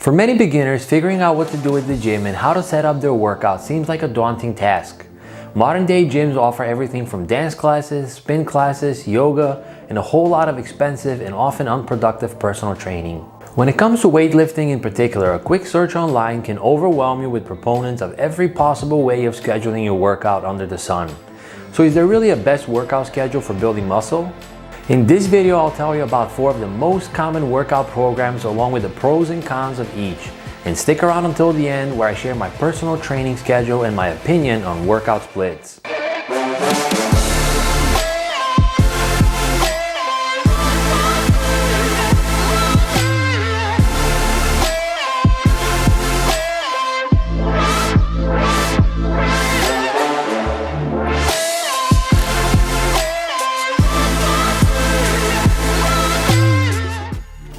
For many beginners, figuring out what to do at the gym and how to set up their workout seems like a daunting task. Modern day gyms offer everything from dance classes, spin classes, yoga, and a whole lot of expensive and often unproductive personal training. When it comes to weightlifting in particular, a quick search online can overwhelm you with proponents of every possible way of scheduling your workout under the sun. So is there really a best workout schedule for building muscle? In this video, I'll tell you about 4 of the most common workout programs along with the pros and cons of each. And stick around until the end where I share my personal training schedule and my opinion on workout splits.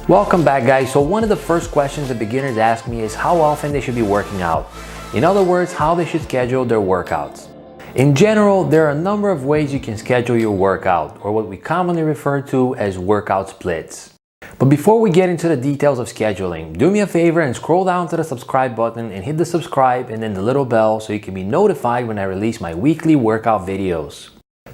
Welcome back, guys. So one of the first questions that beginners ask me is how often they should be working out. In other words, how they should schedule their workouts. In general, there are a number of ways you can schedule your workout, or what we commonly refer to as workout splits. But before we get into the details of scheduling, do me a favor and scroll down to the subscribe button and hit the subscribe and then the little bell so you can be notified when I release my weekly workout videos.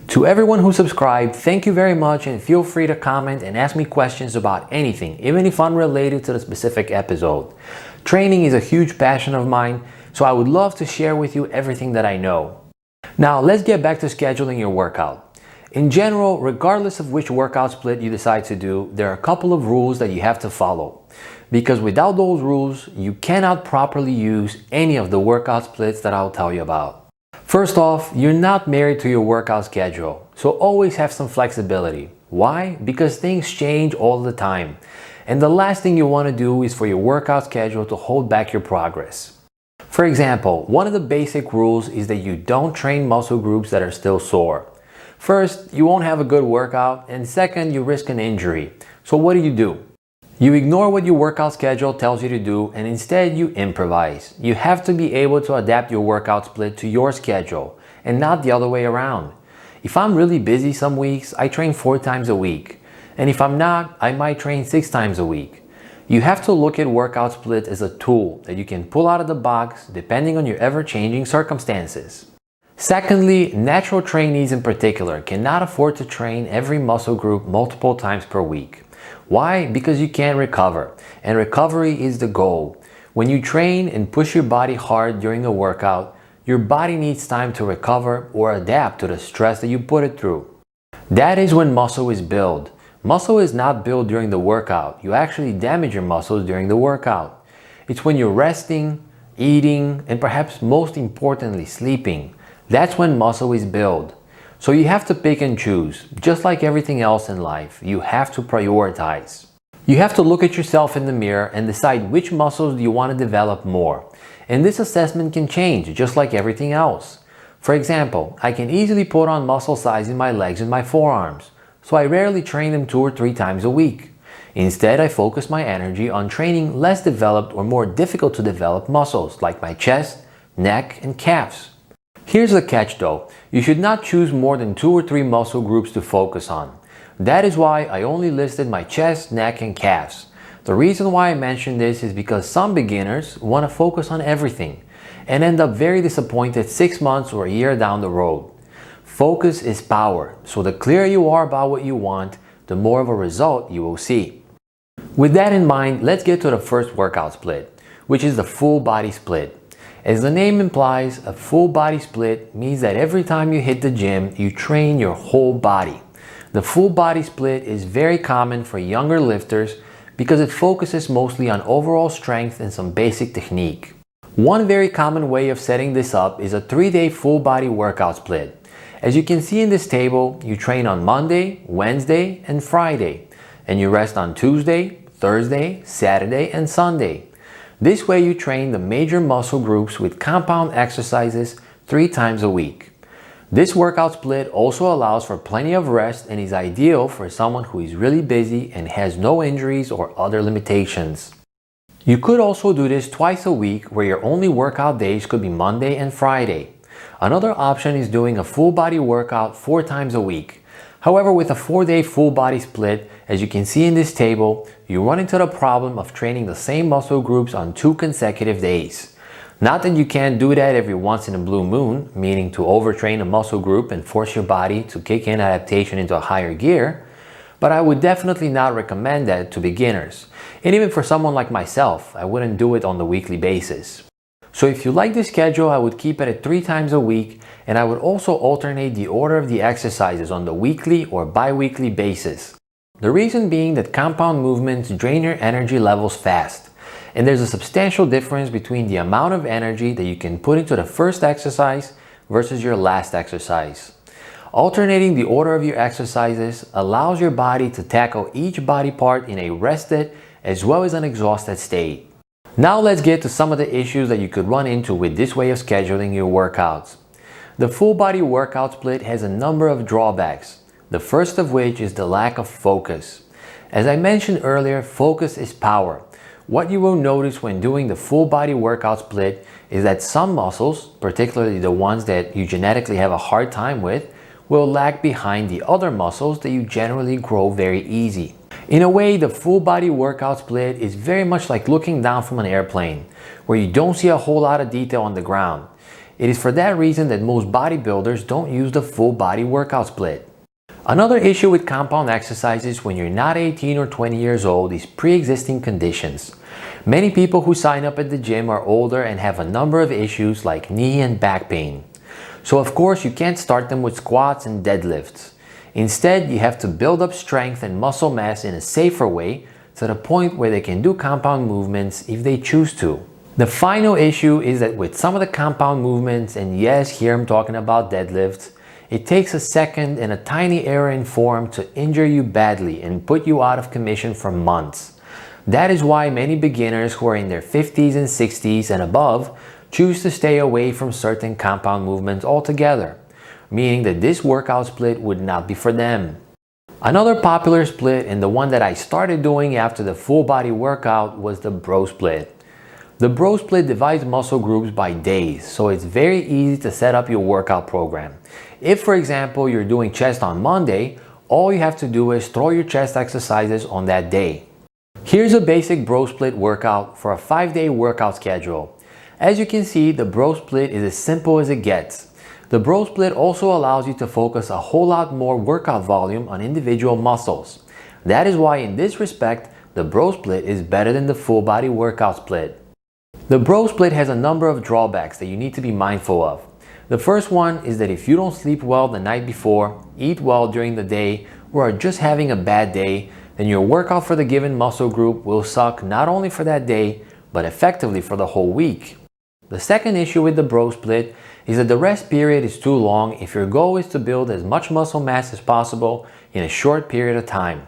To everyone who subscribed, thank you very much, and feel free to comment and ask me questions about anything, even if unrelated to the specific episode. Training is a huge passion of mine, so I would love to share with you everything that I know. Now, let's get back to scheduling your workout. In general, regardless of which workout split you decide to do, there are a couple of rules that you have to follow. Because without those rules, you cannot properly use any of the workout splits that I'll tell you about. First off, you're not married to your workout schedule, so always have some flexibility. Why? Because things change all the time, and the last thing you want to do is for your workout schedule to hold back your progress. For example, one of the basic rules is that you don't train muscle groups that are still sore. First, you won't have a good workout, and second, you risk an injury. So what do? You ignore what your workout schedule tells you to do and instead you improvise. You have to be able to adapt your workout split to your schedule and not the other way around. If I'm really busy some weeks, I train 4 times a week. And if I'm not, I might train 6 times a week. You have to look at workout split as a tool that you can pull out of the box depending on your ever-changing circumstances. Secondly, natural trainees in particular cannot afford to train every muscle group multiple times per week. Why? Because you can't recover, and recovery is the goal. When you train and push your body hard during a workout, your body needs time to recover or adapt to the stress that you put it through. That is when muscle is built. Muscle is not built during the workout. You actually damage your muscles during the workout. It's when you're resting, eating, and perhaps most importantly, sleeping. That's when muscle is built. So you have to pick and choose. Just like everything else in life, you have to prioritize. You have to look at yourself in the mirror and decide which muscles do you want to develop more. And this assessment can change, just like everything else. For example, I can easily put on muscle size in my legs and my forearms, so I rarely train them 2 or 3 times a week. Instead, I focus my energy on training less developed or more difficult to develop muscles like my chest, neck, and calves. Here's the catch though, you should not choose more than 2 or 3 muscle groups to focus on. That is why I only listed my chest, neck, and calves. The reason why I mentioned this is because some beginners want to focus on everything and end up very disappointed 6 months or a year down the road. Focus is power, so the clearer you are about what you want, the more of a result you will see. With that in mind, let's get to the first workout split, which is the full body split. As the name implies, a full body split means that every time you hit the gym, you train your whole body. The full body split is very common for younger lifters because it focuses mostly on overall strength and some basic technique. One very common way of setting this up is a 3-day full body workout split. As you can see in this table, you train on Monday, Wednesday, and Friday, and you rest on Tuesday, Thursday, Saturday, and Sunday. This way you train the major muscle groups with compound exercises 3 times a week. This workout split also allows for plenty of rest and is ideal for someone who is really busy and has no injuries or other limitations. You could also do this twice a week where your only workout days could be Monday and Friday. Another option is doing a full body workout 4 times a week. However, with a 4-day full body split, as you can see in this table, you run into the problem of training the same muscle groups on 2 consecutive days. Not that you can't do that every once in a blue moon, meaning to overtrain a muscle group and force your body to kick in adaptation into a higher gear, but I would definitely not recommend that to beginners. And even for someone like myself, I wouldn't do it on the weekly basis. So if you like this schedule, I would keep it at 3 times a week, and I would also alternate the order of the exercises on the weekly or bi-weekly basis. The reason being that compound movements drain your energy levels fast, and there's a substantial difference between the amount of energy that you can put into the first exercise versus your last exercise. Alternating the order of your exercises allows your body to tackle each body part in a rested as well as an exhausted state. Now let's get to some of the issues that you could run into with this way of scheduling your workouts. The full body workout split has a number of drawbacks, the first of which is the lack of focus. As I mentioned earlier, focus is power. What you will notice when doing the full body workout split is that some muscles, particularly the ones that you genetically have a hard time with, will lag behind the other muscles that you generally grow very easy. In a way, the full body workout split is very much like looking down from an airplane, where you don't see a whole lot of detail on the ground. It is for that reason that most bodybuilders don't use the full body workout split. Another issue with compound exercises when you're not 18 or 20 years old is pre-existing conditions. Many people who sign up at the gym are older and have a number of issues like knee and back pain. So of course you can't start them with squats and deadlifts. Instead, you have to build up strength and muscle mass in a safer way to the point where they can do compound movements if they choose to. The final issue is that with some of the compound movements, and yes, here I'm talking about deadlifts, it takes a second and a tiny error in form to injure you badly and put you out of commission for months. That is why many beginners who are in their 50s and 60s and above choose to stay away from certain compound movements altogether, meaning that this workout split would not be for them. Another popular split, and the one that I started doing after the full body workout, was the bro split. The bro split divides muscle groups by days, so it's very easy to set up your workout program. If, for example, you're doing chest on Monday, all you have to do is throw your chest exercises on that day. Here's a basic bro split workout for a 5-day workout schedule. As you can see, the bro split is as simple as it gets. The bro split also allows you to focus a whole lot more workout volume on individual muscles. That is why in this respect, the bro split is better than the full body workout split. The bro split has a number of drawbacks that you need to be mindful of. The first one is that if you don't sleep well the night before, eat well during the day, or are just having a bad day, then your workout for the given muscle group will suck not only for that day, but effectively for the whole week. The second issue with the bro split is that the rest period is too long if your goal is to build as much muscle mass as possible in a short period of time.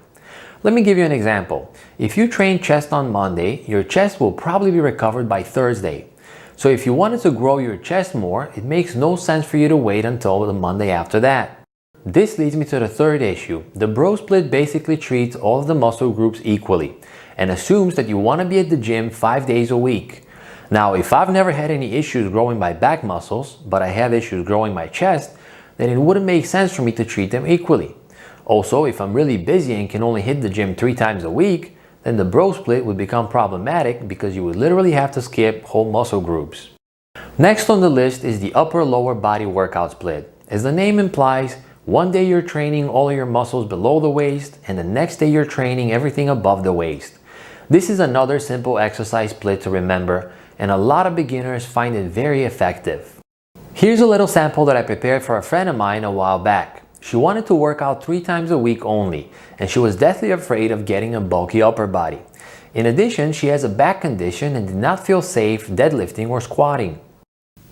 Let me give you an example. If you train chest on Monday, your chest will probably be recovered by Thursday. So if you wanted to grow your chest more, it makes no sense for you to wait until the Monday after that. This leads me to the third issue. The bro split basically treats all of the muscle groups equally and assumes that you want to be at the gym 5 days a week. Now, if I've never had any issues growing my back muscles, but I have issues growing my chest, then it wouldn't make sense for me to treat them equally. Also, if I'm really busy and can only hit the gym 3 times a week, then the bro split would become problematic because you would literally have to skip whole muscle groups. Next on the list is the upper-lower body workout split. As the name implies, one day you're training all your muscles below the waist, and the next day you're training everything above the waist. This is another simple exercise split to remember, and a lot of beginners find it very effective. Here's a little sample that I prepared for a friend of mine a while back. She wanted to work out 3 times a week only, and she was deathly afraid of getting a bulky upper body. In addition, she has a back condition and did not feel safe deadlifting or squatting.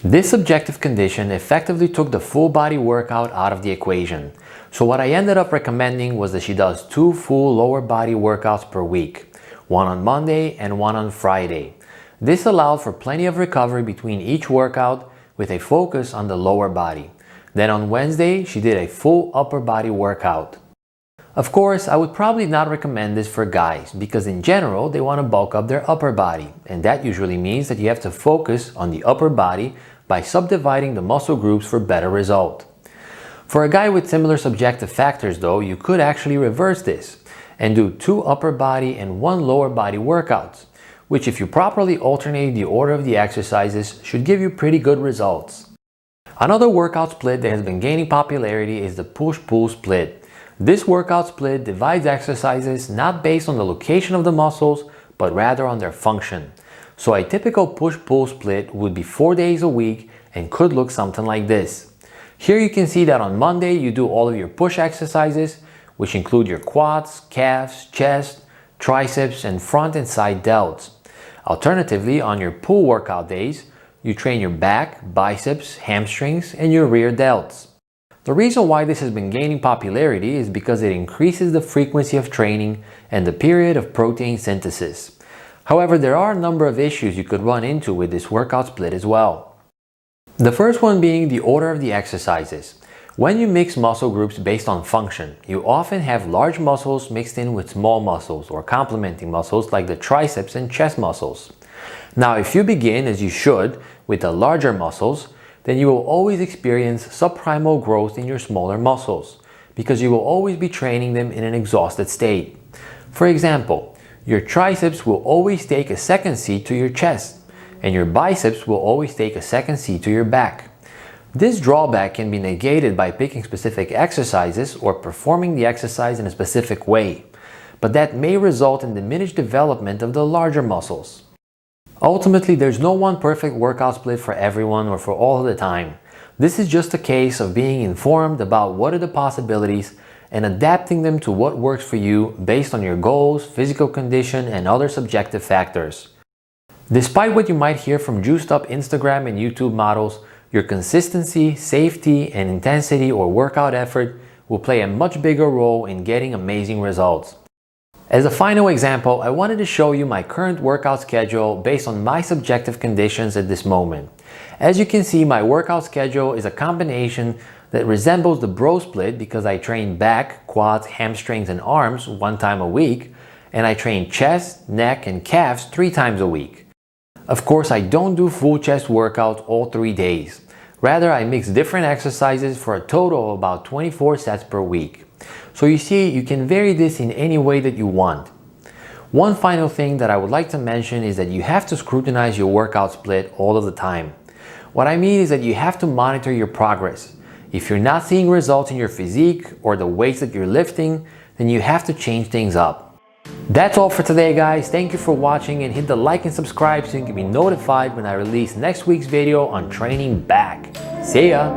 This subjective condition effectively took the full body workout out of the equation. So what I ended up recommending was that she does 2 full lower body workouts per week, one on Monday and one on Friday. This allowed for plenty of recovery between each workout with a focus on the lower body. Then on Wednesday, she did a full upper body workout. Of course, I would probably not recommend this for guys because in general, they want to bulk up their upper body, and that usually means that you have to focus on the upper body by subdividing the muscle groups for better result. For a guy with similar subjective factors though, you could actually reverse this and do 2 upper body and 1 lower body workouts, which if you properly alternate the order of the exercises should give you pretty good results. Another workout split that has been gaining popularity is the push-pull split. This workout split divides exercises not based on the location of the muscles, but rather on their function. So a typical push-pull split would be 4 days a week and could look something like this. Here you can see that on Monday you do all of your push exercises, which include your quads, calves, chest, triceps, and front and side delts. Alternatively, on your pull workout days, you train your back, biceps, hamstrings, and your rear delts. The reason why this has been gaining popularity is because it increases the frequency of training and the period of protein synthesis. However, there are a number of issues you could run into with this workout split as well. The first one being the order of the exercises. When you mix muscle groups based on function, you often have large muscles mixed in with small muscles or complementing muscles like the triceps and chest muscles. Now, if you begin, as you should, with the larger muscles, then you will always experience subprimal growth in your smaller muscles because you will always be training them in an exhausted state. For example, your triceps will always take a second seat to your chest, and your biceps will always take a second seat to your back. This drawback can be negated by picking specific exercises or performing the exercise in a specific way, but that may result in diminished development of the larger muscles. Ultimately, there's no one perfect workout split for everyone or for all the time. This is just a case of being informed about what are the possibilities and adapting them to what works for you based on your goals, physical condition, and other subjective factors. Despite what you might hear from juiced up Instagram and YouTube models, your consistency, safety, and intensity or workout effort will play a much bigger role in getting amazing results. As a final example, I wanted to show you my current workout schedule based on my subjective conditions at this moment. As you can see, my workout schedule is a combination that resembles the bro split because I train back, quads, hamstrings, and arms 1 time a week, and I train chest, neck, and calves 3 times a week. Of course, I don't do full chest workouts all 3 days. Rather, I mix different exercises for a total of about 24 sets per week. So you see, you can vary this in any way that you want. One final thing that I would like to mention is that you have to scrutinize your workout split all of the time. What I mean is that you have to monitor your progress. If you're not seeing results in your physique or the weights that you're lifting, then you have to change things up. That's all for today, guys. Thank you for watching, and hit the like and subscribe so you can be notified when I release next week's video on training back. See ya!